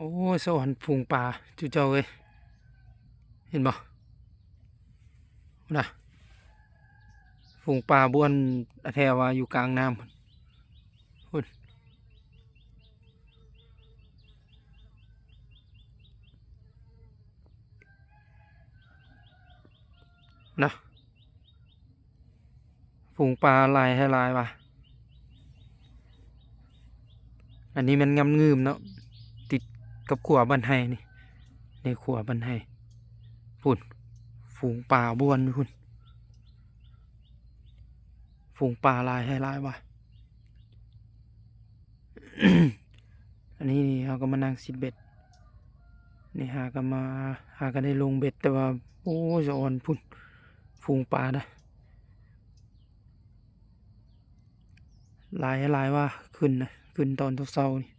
โอ้ยสวรรค์ฝูงปลาจุเจ้าเอ้ยเห็นบ่นะฝูงปลาบ้วนแท้ว่าอยู่กลางน้ำพุ่นนะฝูงปลาลายให้ลายว่ะอันนี้มันงำงืมเนาะติดกับขัวบันไห้นี่ในขัวบันไห้พุ่นฝูงปลาบ้วนพุ่นฝูงปลาลายให้ลายว่ะ อันนี้นี่เขาก็มานั่งซิดเบ็ดนี่หาก็ได้ลงเบ็ดแต่ว่าโอ้ยสะออนพุ่นฝูงปลานะลายให้ลายว่าขึ้นนะขึ้นตอนเช้าๆนี่